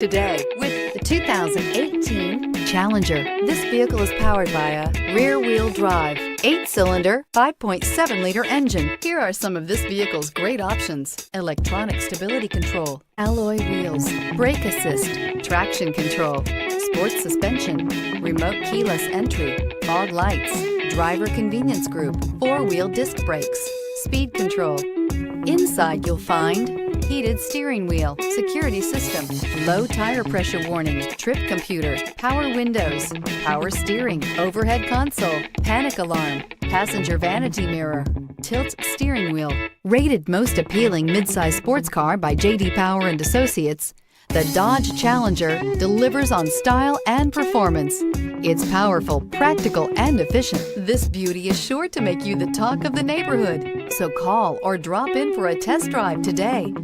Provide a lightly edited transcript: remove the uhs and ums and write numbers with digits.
Today with the 2018 Challenger. This vehicle is powered by a rear-wheel drive, 8-cylinder, 5.7-liter engine. Here are some of this vehicle's great options: electronic stability control, alloy wheels, brake assist, traction control, sports suspension, remote keyless entry, fog lights, driver convenience group, 4-wheel disc brakes, speed control. Inside you'll find heated steering wheel, security system, low tire pressure warning, trip computer, power windows, power steering, overhead console, panic alarm, passenger vanity mirror, tilt steering wheel. Rated most appealing midsize sports car by J.D. Power and Associates, the Dodge Challenger delivers on style and performance. It's powerful, practical, and efficient. This beauty is sure to make you the talk of the neighborhood. So call or drop in for a test drive today.